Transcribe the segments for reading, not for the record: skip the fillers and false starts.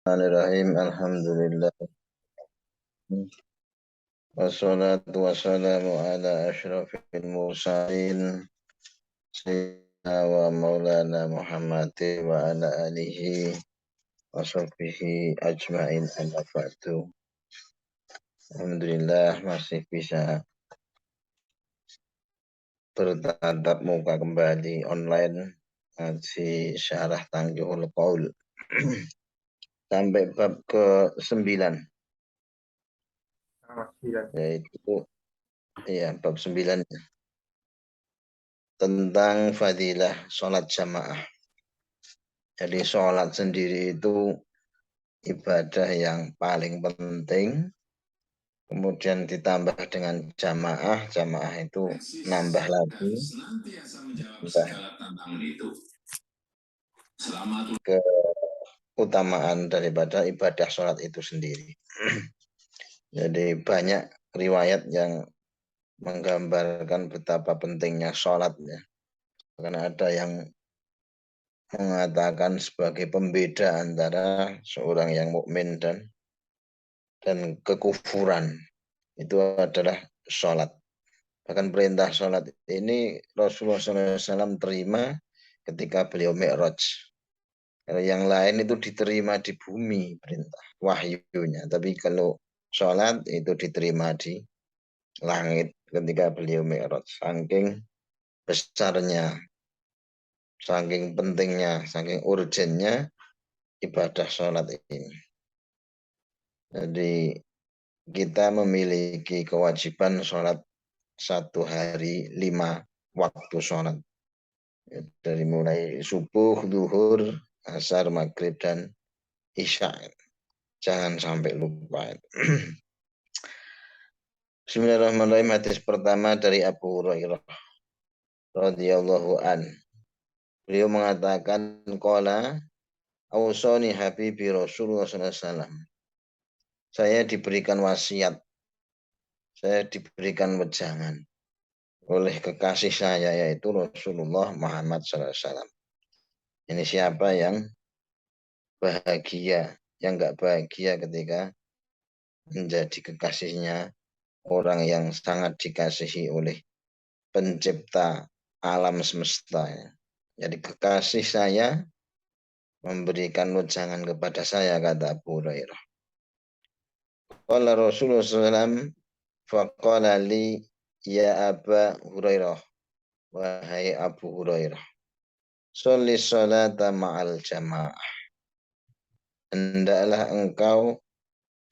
Bismillahirrahmanirrahim. Alhamdulillah. Wassalatu wassalamu ala asyrafil mursalin sayyidina wa maulana Muhammadin wa ala alihi wa sahbihi ajma'in amma ba'du. Alhamdulillah masih bisa bertatap muka kembali online ngaji syarah Tanqihul Qaul sampai bab ke-9 yaitu bab 9 tentang fadilah sholat jamaah. Jadi sholat sendiri itu ibadah yang paling penting. Kemudian ditambah dengan jamaah. Jamaah itu nambah lagi. Keutamaan daripada ibadah sholat itu sendiri. Jadi banyak riwayat yang menggambarkan betapa pentingnya sholat. Karena ada yang mengatakan sebagai pembeda antara seorang yang mukmin dan kekufuran itu adalah sholat. Bahkan perintah sholat ini Rasulullah SAW terima ketika beliau Mi'raj. Kalau yang lain itu diterima di bumi perintah wahyunya, tapi kalau sholat itu diterima di langit ketika beliau Mi'raj. Saking besarnya, saking pentingnya, saking urgennya ibadah sholat ini. Jadi kita memiliki kewajiban sholat satu hari 5 waktu sholat. Dari mulai subuh, zuhur, asar, maghrib, dan isya. Jangan sampai lupa. Bismillahirrahmanirrahim. Hadis pertama dari Abu Hurairah radhiyallahu an. Beliau mengatakan qala ausani habibi Rasulullah SAW. Saya diberikan wasiat. Saya diberikan wejangan oleh kekasih saya yaitu Rasulullah Muhammad SAW. Ini siapa yang bahagia, yang enggak bahagia ketika menjadi kekasihnya orang yang sangat dikasihi oleh pencipta alam semesta. Jadi kekasih saya memberikan wejangan kepada saya, kata Abu Hurairah. Qala Rasulullah SAW faqala li ya Aba Hurairah, wahai Abu Hurairah, sholli sholata ma'al jamaah. Hendaklah engkau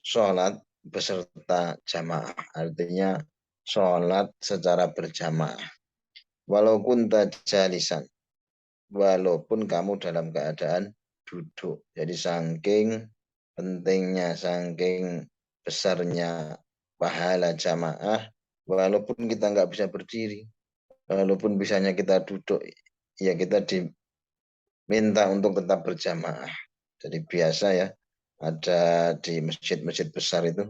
sholat beserta jamaah. Artinya sholat secara berjamaah. Walaupun tajalisan. Walaupun kamu dalam keadaan duduk. Jadi saking pentingnya, saking besarnya pahala jamaah, walaupun kita nggak bisa berdiri, walaupun bisanya kita duduk, ya kita diminta untuk tetap berjamaah. Jadi biasa ya, ada di masjid-masjid besar itu,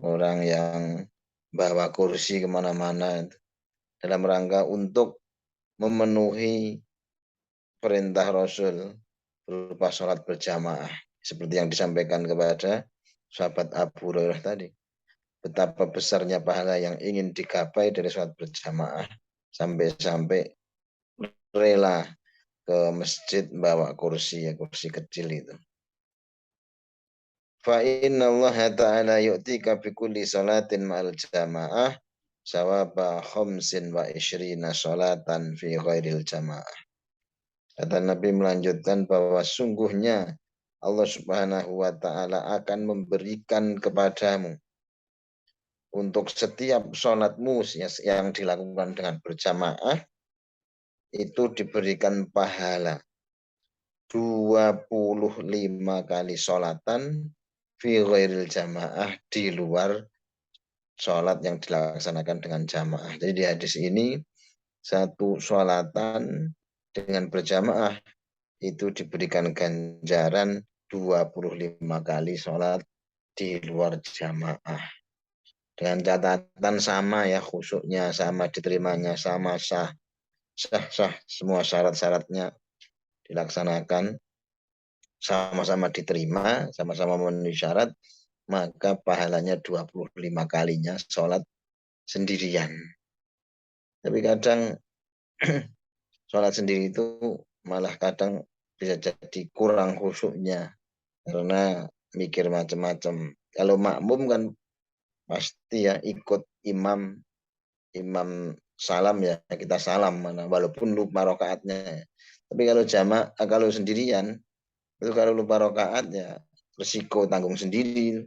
orang yang bawa kursi kemana-mana dalam rangka untuk memenuhi perintah Rasul berupa sholat berjamaah. Seperti yang disampaikan kepada sahabat Abu Hurairah tadi. Betapa besarnya pahala yang ingin digapai dari sholat berjamaah. Sampai-sampai rela ke masjid bawa kursi, ya kursi kecil itu. Fa inna Allah ta'ala yu'tika bi kulli salatin ma'al jamaah sawaba khamsin wa ishrina salatan fi ghairil jamaah. Kata Nabi melanjutkan bahwa sungguhnya Allah Subhanahu wa ta'ala akan memberikan kepadamu untuk setiap sholatmu yang dilakukan dengan berjamaah itu diberikan pahala 25 kali sholatan fi ghairil jamaah, di luar sholat yang dilaksanakan dengan jamaah. Jadi di hadis ini satu sholatan dengan berjamaah itu diberikan ganjaran 25 kali sholat di luar jamaah. Dengan catatan sama ya, khusyuknya sama, diterimanya sama, sah semua syarat-syaratnya dilaksanakan. sama-sama diterima, sama-sama memenuhi syarat, maka pahalanya 25 kalinya sholat sendirian. Tapi kadang sholat sendiri itu malah kadang bisa jadi kurang khusyuknya karena mikir macam-macam. Kalau makmum kan pasti ya ikut imam, imam salam ya kita salam mana walaupun lupa rokaatnya. Tapi kalau jamaah, kalau sendirian itu kalau lupa rokaat ya resiko tanggung sendiri.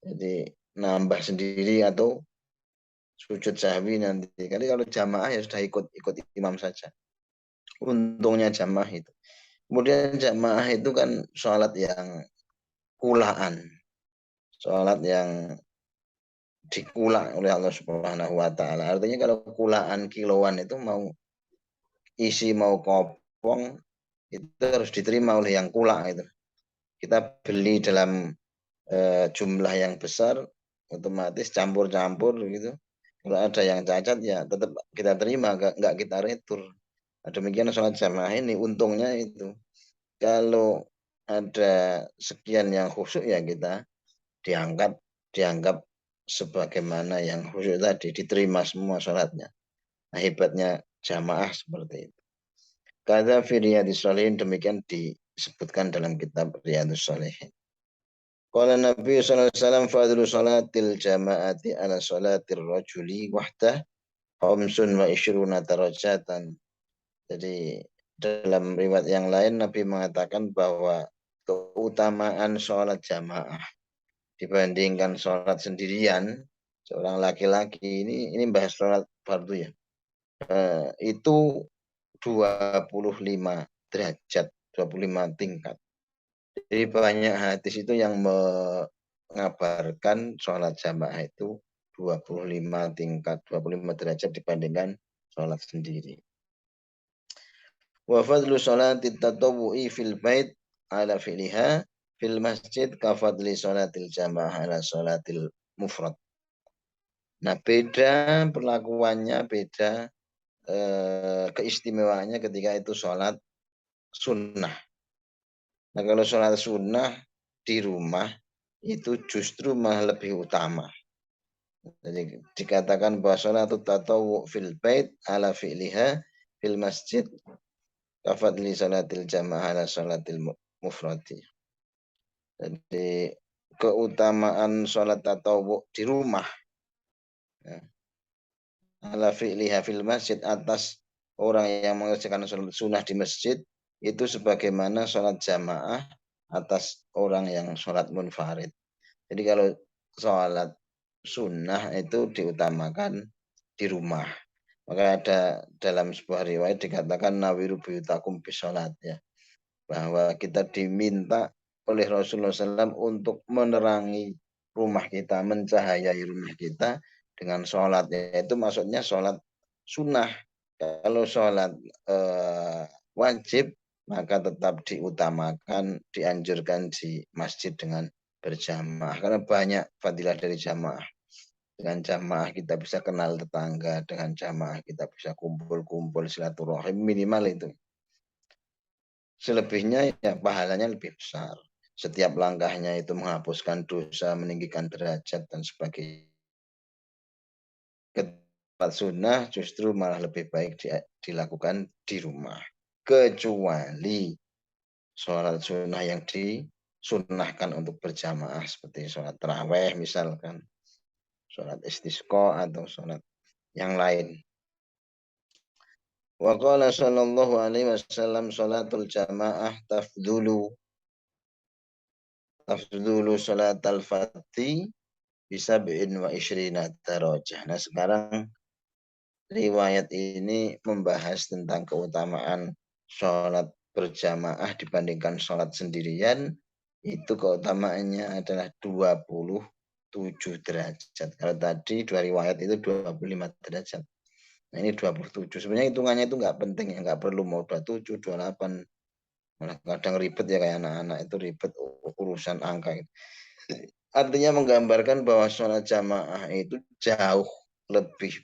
Jadi nambah sendiri atau sujud sahwi nanti. Kali kalau jamaah ya sudah ikut imam saja. Untungnya jamaah itu. Kemudian jamaah itu kan sholat yang kulaan. Sholat yang dikulak oleh Allah Subhanahu wa taala. Artinya kalau kulaan kiloan itu mau isi mau kopong itu harus diterima oleh yang kulak itu. Kita beli dalam jumlah yang besar otomatis campur-campur gitu. Kalau ada yang cacat ya tetap kita terima, nggak kita retur. Nah, demikian sholat jamaah ini untungnya itu. Kalau ada sekian yang khusyuk ya kita dianggap sebagaimana yang khusyuk tadi diterima semua sholatnya. Nah, hebatnya jamaah seperti itu. Kata Riyadhus Shalihin demikian disebutkan dalam kitab Riyadhus Shalihin. Qala Nabi sallallahu alaihi wasallam fadlu salatil jama'ati ala salatir rajuli wahdah khamsun wa ishruna darajatan. Jadi dalam riwayat yang lain Nabi mengatakan bahwa keutamaan sholat jamaah dibandingkan sholat sendirian seorang laki-laki ini bahas sholat fardu ya itu 25 derajat 25 tingkat. Jadi banyak hadis itu yang mengabarkan sholat jamaah itu 25 tingkat 25 derajat dibandingkan sholat sendiri. Wa fadlu sholati tatawwu'i fil bait ala fi'liha fil masjid ka fadli sholatil jamaah ala sholatil mufrad. Nah, beda perlakuannya, beda keistimewaannya ketika itu sholat sunnah. Nah, kalau sholat sunnah di rumah itu justru malah lebih utama. Jadi dikatakan bahwa sholat tatawwu fil bait ala fi'liha fil masjid kafadli sholatil jamaah ala sholatil mufradi. Jadi keutamaan sholat tatawwu di rumah ya, ala fi'liha fil masjid atas orang yang mengerjakan sholat sunnah di masjid itu sebagaimana sholat jamaah atas orang yang sholat munfarid. Jadi kalau sholat sunnah itu diutamakan di rumah. Maka ada dalam sebuah riwayat dikatakan nawiru buyutakum bisolat ya. Bahwa kita diminta oleh Rasulullah SAW untuk menerangi rumah kita, mencahayai rumah kita dengan sholat. Yaitu maksudnya sholat sunnah. Kalau sholat wajib maka tetap diutamakan, dianjurkan di masjid dengan berjamaah. Karena banyak fadilah dari jamaah. Dengan jamaah kita bisa kenal tetangga, dengan jamaah kita bisa kumpul-kumpul silaturahim minimal itu. Selebihnya ya pahalanya lebih besar. Setiap langkahnya itu menghapuskan dosa, meninggikan derajat dan sebagainya. Ketempat sunnah justru malah lebih baik dilakukan di rumah. Kecuali sholat sunnah yang disunnahkan untuk berjamaah seperti sholat taraweh misalkan, sholat istisqa atau sholat yang lain. Wa qala sallallahu alaihi wasallam sholatul jamaah tafdulu sholatal fati bisa wa ishrina darajah. Nah, sekarang riwayat ini membahas tentang keutamaan sholat berjamaah dibandingkan sholat sendirian. Itu keutamaannya adalah 27 derajat. Kalau tadi dua riwayat itu 25 derajat. Nah, ini 27. Sebenarnya hitungannya itu nggak penting ya, nggak perlu mau 27, 28. Malah kadang ribet ya kayak anak-anak itu ribet urusan angka. Artinya menggambarkan bahwa sholat jamaah itu jauh lebih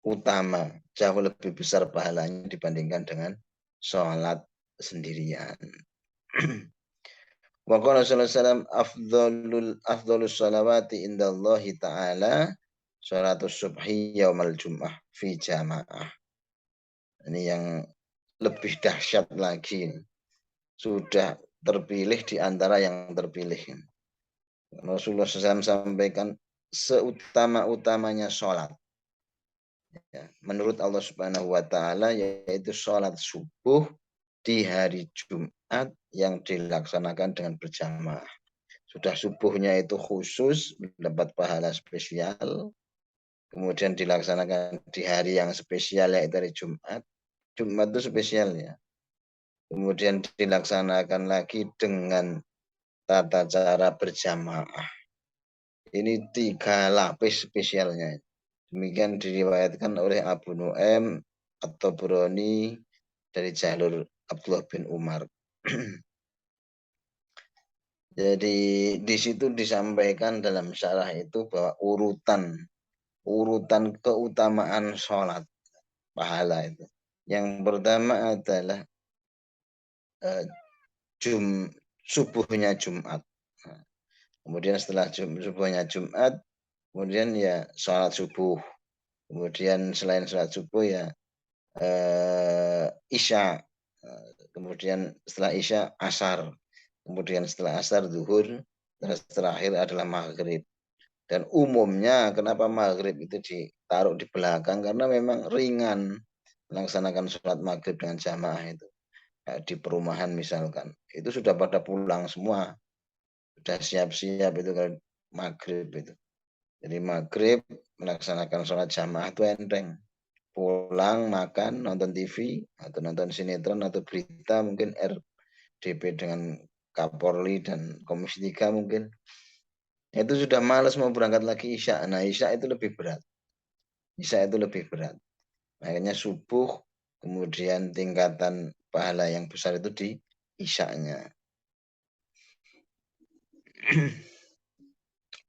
utama, jauh lebih besar pahalanya dibandingkan dengan sholat sendirian. Wa qala sallallahu alaihi wasallam afdalus salawati indallahi ta'ala sholatus subhi yaumal jum'ah fi jamaah. Ini yang lebih dahsyat lagi. Sudah terpilih di antara yang terpilih. Rasulullah SAW sampaikan seutama-utamanya sholat. Ya, menurut Allah Subhanahu wa Ta'ala, yaitu sholat subuh di hari Jumat yang dilaksanakan dengan berjamaah. Sudah subuhnya itu khusus mendapat pahala spesial, kemudian dilaksanakan di hari yang spesial yaitu hari Jumat. Jumat itu spesial ya. Kemudian dilaksanakan lagi dengan tata cara berjamaah. Ini 3 lapis spesialnya. Demikian diriwayatkan oleh Abu Nu'aim atau Broni dari jalur Abdullah bin Umar. Jadi di situ disampaikan dalam syarah itu bahwa urutan keutamaan sholat pahala itu. Yang pertama adalah subuhnya Jumat. Kemudian setelah subuhnya Jumat, kemudian ya sholat subuh. Kemudian selain sholat subuh ya Isya. Kemudian setelah Isya Asar. Kemudian setelah Asar Zuhur. Terus terakhir adalah Maghrib. Dan umumnya kenapa Maghrib itu ditaruh di belakang? Karena memang ringan melaksanakan sholat Maghrib dengan jamaah itu. Di perumahan misalkan. Itu sudah pada pulang semua. Sudah siap-siap itu kan Maghrib itu. Jadi Maghrib melaksanakan sholat jamaah itu enteng. Pulang, makan, nonton TV, atau nonton sinetron, atau berita mungkin RDP dengan Kapolri dan Komisi 3 mungkin. Itu sudah malas mau berangkat lagi Isya. Nah Isya itu lebih berat. Isya itu lebih berat. Makanya subuh, kemudian tingkatan pahala yang besar itu di Isya-nya.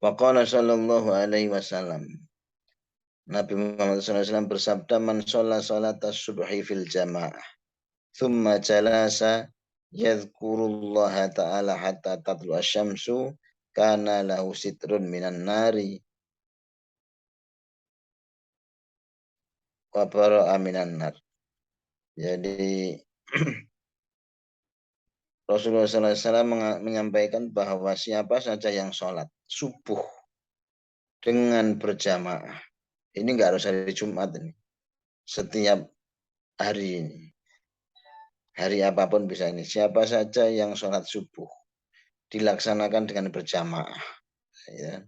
Waqala sallallahu alaihi wasallam. Nabi Muhammad SAW bersabda, man sholat sholat subhi fil jamaah. Thumma jalasa yadhkurullaha ta'ala hatta tatlu asyamsu kana lahu sitrun minan nari wa bara'a minan nar. Jadi Rasulullah SAW menyampaikan bahwa siapa saja yang sholat subuh dengan berjamaah, ini nggak harus hari Jumat ini, setiap hari ini, hari apapun bisa ini, siapa saja yang sholat subuh dilaksanakan dengan berjamaah, ya.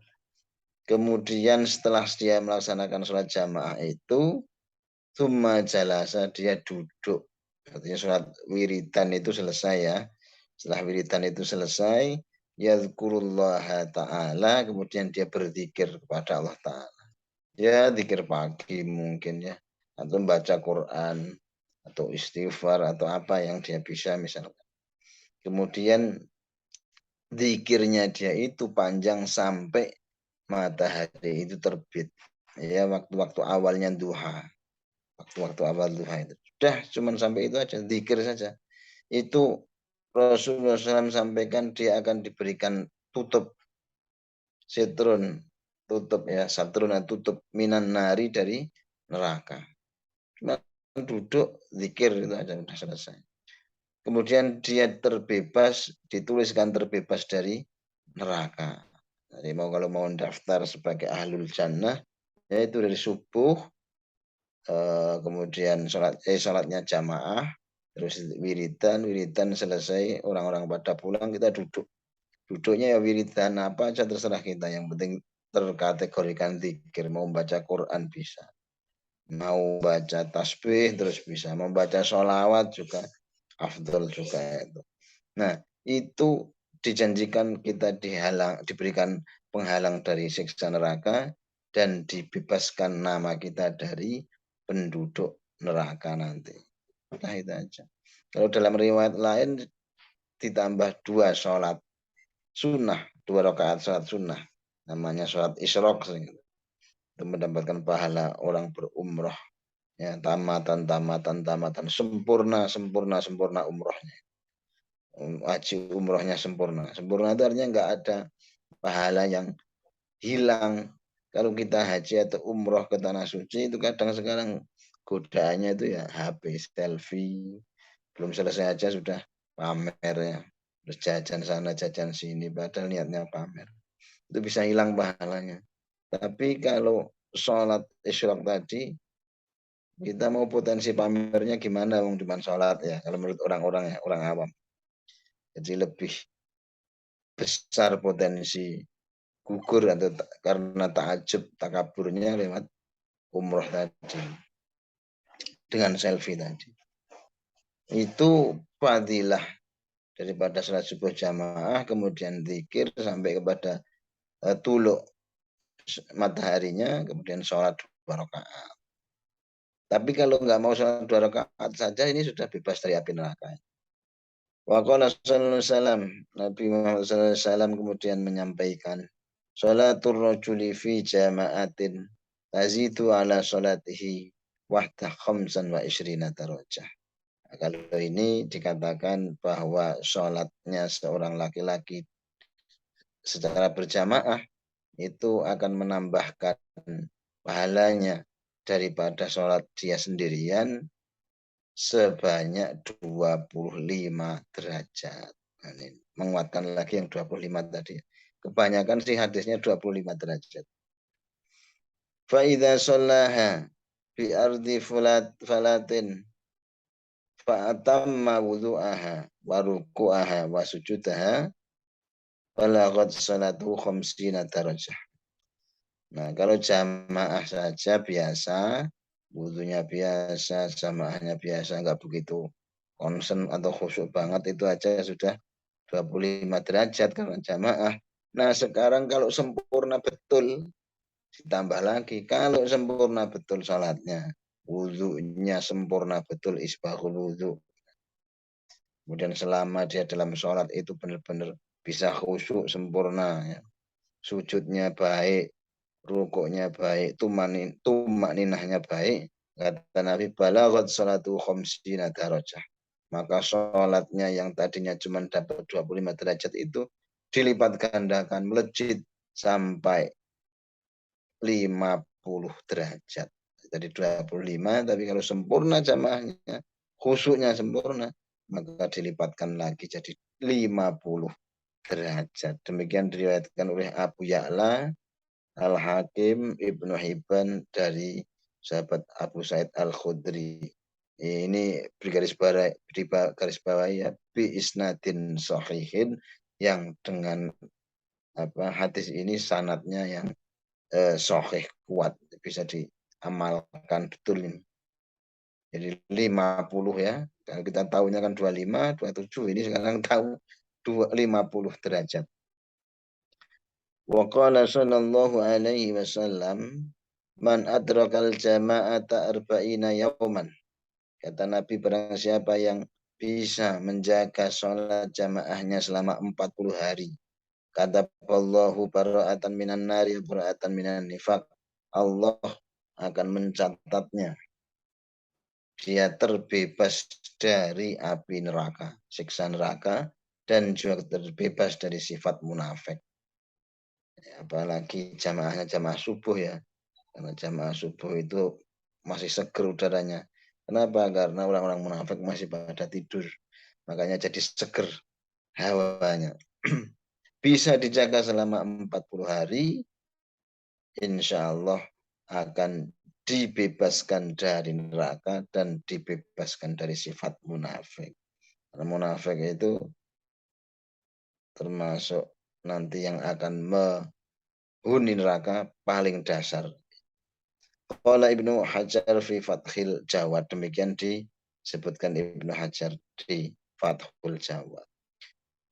Kemudian setelah dia melaksanakan sholat jamaah itu, tsumma jalasa, dia duduk, artinya sholat wiridan itu selesai ya. Setelah wiridan itu selesai, yadhkurullaha ta'ala, kemudian dia berzikir kepada Allah Ta'ala. Ya, zikir pagi mungkin ya, atau baca Quran, atau istighfar, atau apa yang dia bisa misalkan. Kemudian zikirnya dia itu panjang sampai matahari itu terbit. Ya, waktu-waktu awalnya duha. Waktu-waktu awal duha itu. Sudah, cuman sampai itu aja, zikir saja. Itu Rasulullah SAW sampaikan dia akan diberikan tutup sitrun, tutup ya, satrun, tutup minan nari dari neraka. Cuma duduk zikir itu aja sudah selesai. Kemudian dia terbebas, dituliskan terbebas dari neraka. Jadi kalau mau daftar sebagai ahlul jannah, yaitu dari subuh, kemudian sholatnya jamaah, terus wiridan selesai, orang-orang pada pulang, kita duduk. Duduknya ya wiridan apa aja terserah kita, yang penting terkategorikan zikir, mau baca Quran bisa, mau baca tasbih terus bisa, mau baca sholawat juga afdol juga itu. Nah itu dijanjikan kita diberikan penghalang dari siksa neraka dan dibebaskan nama kita dari penduduk neraka nanti. Nah itu aja. Kalau dalam riwayat lain ditambah 2 sholat sunnah, 2 rakaat sholat sunnah, namanya sholat isyraq, itu mendapatkan pahala orang berumroh ya, tamatan sempurna umrohnya. haji umrohnya sempurna. Sempurna itu artinya nggak ada pahala yang hilang. Kalau kita haji atau umroh ke tanah suci itu kadang sekarang godaannya itu ya HP, selfie, belum selesai aja sudah pamer ya. Terus jajan sana, jajan sini, padahal niatnya pamer. Itu bisa hilang pahalanya. Tapi kalau sholat isyraq tadi, kita mau potensi pamernya gimana? Wong cuma sholat ya, kalau menurut orang-orang ya, orang awam. Jadi lebih besar potensi gugur atau karena takjub, takaburnya lewat umroh tadi. Dengan selfie tadi. Itu fadilah daripada salat subuh jamaah, kemudian zikir sampai kepada tuluk mataharinya, kemudian sholat 2 rakaat. Tapi kalau nggak mau sholat 2 rakaat saja, ini sudah bebas dari api neraka. Waqala sallallahu alaihi wasallam, Nabi Muhammad sallallahu alaihi wasallam kemudian menyampaikan, sholatul rajuli fi jama'atin tazitu ala sholatihi wahda khamsan wa ishrina darajah. Nah, kalau ini dikatakan bahwa sholatnya seorang laki-laki secara berjamaah itu akan menambahkan pahalanya daripada sholat dia sendirian sebanyak 25 derajat. Nah, ini menguatkan lagi yang 25 tadi. Kebanyakan sih hadisnya 25 derajat. Fa'idha shollaha bi ardi falatin fa'atamma wudu'aha wa ruku'aha wa sujudaha falaghat salatu khamsina darajah. Nah, kalau jamaah saja biasa, wudhunya biasa, jamaahnya biasa, nggak begitu concern atau khusyuk banget, itu aja sudah 25 derajat karena jamaah. Nah, sekarang kalau sempurna betul, ditambah lagi. Kalau sempurna betul salatnya, wudhunya sempurna betul, isbahul wudhu. Kemudian selama dia dalam sholat itu benar-benar bisa khusyuk sempurna. Ya. Sujudnya baik, rukuknya baik, tumakninahnya baik. Kata Nabi, balaghat salatu khamsina darajah. Maka sholatnya yang tadinya cuma dapat 25 derajat itu dilipat gandakan, melejit sampai 50 derajat. Jadi 25, tapi kalau sempurna jamaahnya, khusyuknya sempurna, maka dilipatkan lagi jadi 50 derajat. Demikian diriwayatkan oleh Abu Ya'la, Al-Hakim, Ibnu Hibban dari sahabat Abu Sa'id Al-Khudri. Ini garis bawah ya, bi isnadin sahihin, yang dengan hadis ini sanatnya yang sahih, kuat, bisa diamalkan betul ini. Jadi 50 ya. Kalau kita tahunya kan 25, 27, ini sekarang tahu 50 derajat. Wa qala sallallahu alaihi wasallam, man adrakal jama'ata arba'ina yauman. Kata Nabi, barang siapa yang bisa menjaga sholat jamaahnya selama 40 hari. Kata Allahu bara'atan minan nari, bara'atan minan nifaq. Allah akan mencatatnya. Dia terbebas dari api neraka, siksa neraka, dan juga terbebas dari sifat munafik. Apalagi jamaahnya jamaah subuh ya. Karena jamaah subuh itu masih seger udaranya. Kenapa? Karena orang-orang munafik masih pada tidur. Makanya jadi seger hawanya. Bisa dijaga selama 40 hari, insya Allah akan dibebaskan dari neraka dan dibebaskan dari sifat munafik. Karena munafik itu termasuk nanti yang akan menghuni neraka paling dasar. Qala Ibnu Hajar fi Fathil Jawad, demikian disebutkan Ibnu Hajar di Fathul Jawad.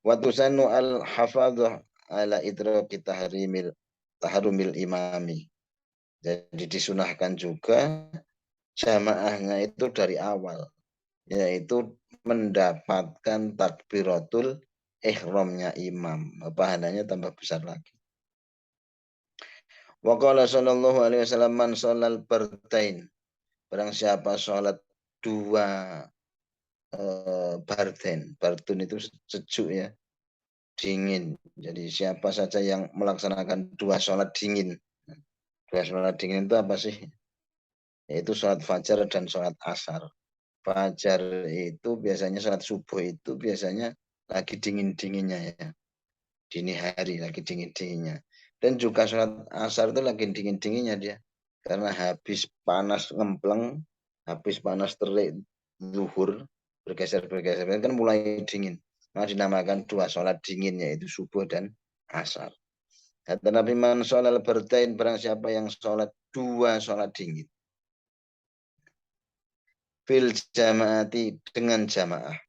Wa tusannu al-hafadhah ala idraki tahrumil imami. Jadi disunahkan juga jamaahnya itu dari awal, yaitu mendapatkan takbiratul ihramnya imam. Pahalanya tambah besar lagi. Wa qala sallallahu alaihi wasallam, man sholal bardhain, barang siapa sholat 2 Bardun itu sejuk ya, dingin. Jadi siapa saja yang melaksanakan 2 sholat dingin. 2 sholat dingin itu apa sih? Yaitu sholat fajar dan sholat asar. Fajar itu biasanya sholat subuh itu biasanya lagi dingin-dinginnya ya. Dini hari lagi dingin-dinginnya. Dan juga sholat asar itu lagi dingin-dinginnya dia. Karena habis panas ngempleng, habis panas terik zuhur, bergeser-bergeser, kan mulai dingin. Maka dinamakan 2 sholat dingin, yaitu subuh dan asar. Kata Nabi man sholal bardhain, barang siapa yang sholat 2 sholat dingin. Fil jamaati, dengan jamaah.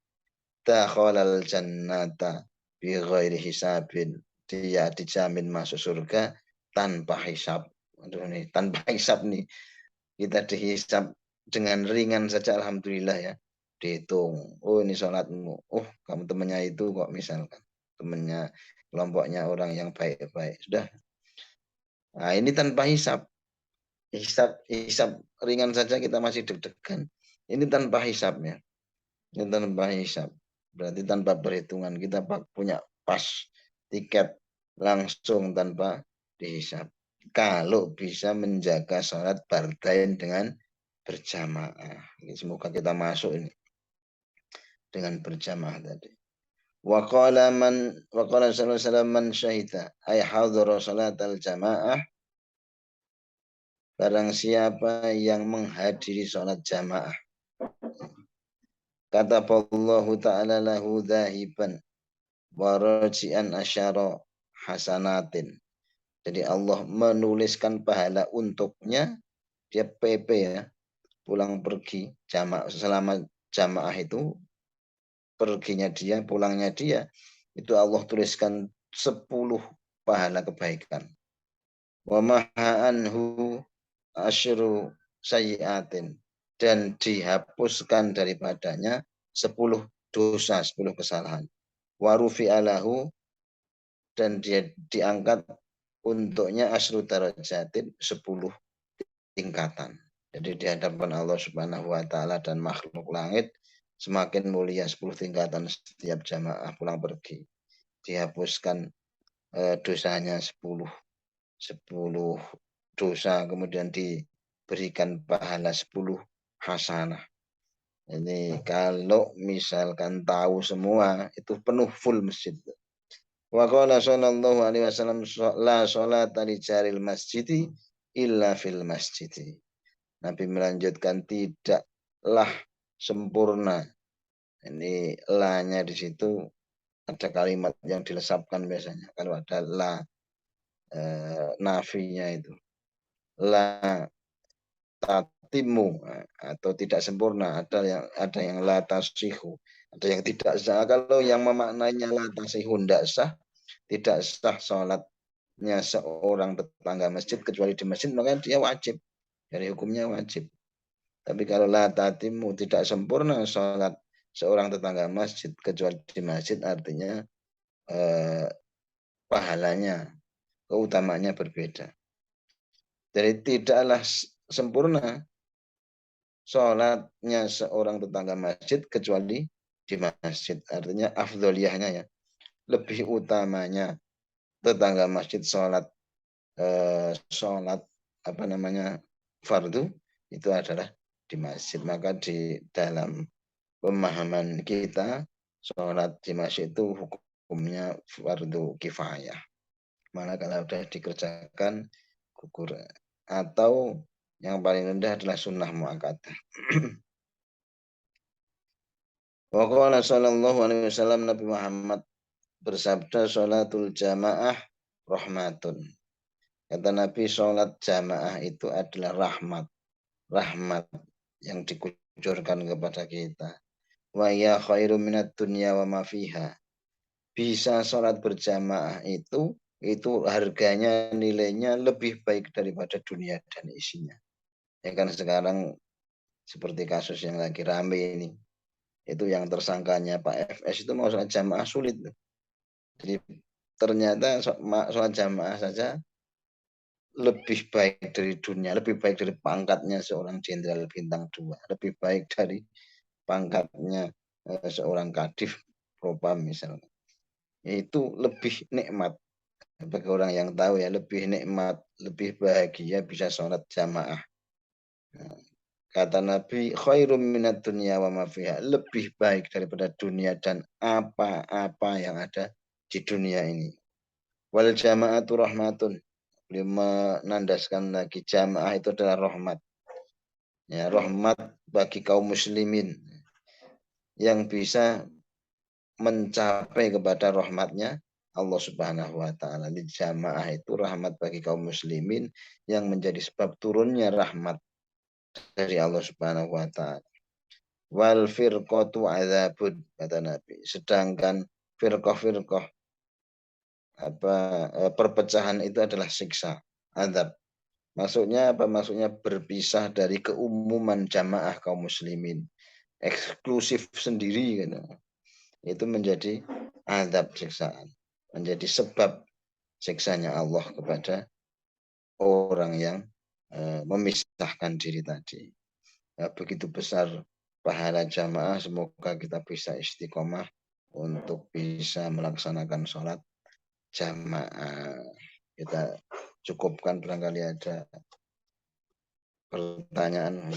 Dakhalal jannata bi ghairi hisabin, dia dijamin masuk surga tanpa hisab. Aduh nih, tanpa hisab nih. Kita dihisab dengan ringan saja, alhamdulillah ya. Dihitung, oh ini sholatmu, oh kamu temannya itu kok, misalkan temannya, kelompoknya orang yang baik-baik, sudah. Nah ini tanpa hisab. Hisab ringan saja kita masih deg-degan. Ini tanpa hisabnya. Ini tanpa hisab. Berarti tanpa perhitungan, kita punya pas tiket langsung tanpa dihisab. Kalau bisa menjaga sholat bardhain dengan berjamaah. Semoga kita masuk ini dengan berjamaah tadi. Wa qala sallallahu alaihi wasallam man syahida ay hadhara salatal jamaah, barang siapa yang menghadiri sholat jamaah, kata Allah ta'ala lahu dhahiban wa raji'an asyara hasanatin. Jadi Allah menuliskan pahala untuknya, dia PP ya, pulang pergi jamaah, selama jamaah itu perginya dia, pulangnya dia, itu Allah tuliskan 10 pahala kebaikan. Wa maha'anhu asyru sayyiatin, dan dihapuskan daripadanya 10 dosa, 10 kesalahan. Wa rufi'alahu, dan dia diangkat untuknya asyru darajatin, 10 tingkatan. Jadi di hadapan Allah Subhanahu wa taala dan makhluk langit semakin mulia 10 tingkatan setiap jamaah pulang pergi. Dihapuskan dosanya 10 dosa, kemudian diberikan pahala 10 hasanah. Ini kalau misalkan tahu semua, itu penuh full masjid. Wa qala sallallahu alaihi wasallam la sholata li jaril masjidi illa fil masjidi. Nabi melanjutkan, tidaklah sempurna. Ini la-nya di situ ada kalimat yang dilesapkan biasanya. Kalau ada la nafinya itu, la tatimu, atau tidak sempurna. Ada yang la tasihu, ada yang tidak sah. Kalau yang memaknainya la tasihu tidak sah, tidak sah sholatnya seorang tetangga masjid kecuali di masjid, maka dia wajib. Dari hukumnya wajib. Tapi kalau la tatimu, tidak sempurna sholat seorang tetangga masjid kecuali di masjid, artinya pahalanya, keutamanya berbeda. Jadi tidaklah sempurna sholatnya seorang tetangga masjid kecuali di masjid. Artinya afdoliyahnya ya, lebih utamanya tetangga masjid sholat fardu itu adalah di masjid. Maka di dalam pemahaman kita, sholat di masjid itu hukumnya fardu kifayah. Mana kalau sudah dikerjakan gugur, atau yang paling rendah adalah sunnah muakkadah. Wa qala sallallahu alaihi wasallam, Nabi Muhammad bersabda, sholatul jamaah rahmatun. Kata Nabi, sholat jamaah itu adalah rahmat. Rahmat yang dikucurkan kepada kita. Wa ya khairu minat dunya wa ma fiha. Bisa sholat berjamaah itu harganya, nilainya lebih baik daripada dunia dan isinya. Ya kan sekarang seperti kasus yang lagi rame ini. Itu yang tersangkanya Pak FS itu mau sholat jamaah sulit. Jadi ternyata sholat jamaah saja lebih baik dari dunia, lebih baik dari pangkatnya seorang jenderal bintang 2, lebih baik dari pangkatnya seorang kadif propam misalnya, itu lebih nikmat bagi orang yang tahu ya, lebih nikmat, lebih bahagia bisa sholat jamaah. Nah, kata Nabi, khairum minat dunia wa ma fiha, lebih baik daripada dunia dan apa-apa yang ada di dunia ini. Wal jama'atu rahmatun. Beliau menandaskan lagi jamaah itu adalah rahmat. Ya, rahmat bagi kaum muslimin yang bisa mencapai kepada rahmatnya Allah Subhanahu wa taala. Di jamaah itu rahmat bagi kaum muslimin yang menjadi sebab turunnya rahmat dari Allah Subhanahu wa taala. Wal firqatu adzabun, kata Nabi. Sedangkan firqah-firqah perpecahan itu adalah siksa, azab. Maksudnya apa? Maksudnya berpisah dari keumuman jamaah kaum muslimin, eksklusif sendiri gitu. Itu menjadi azab, siksaan, menjadi sebab siksanya Allah kepada orang yang memisahkan diri tadi. Ya, begitu besar pahala jamaah, semoga kita bisa istiqomah untuk bisa melaksanakan sholat jamaah. Kita cukupkan, barangkali ada pertanyaan.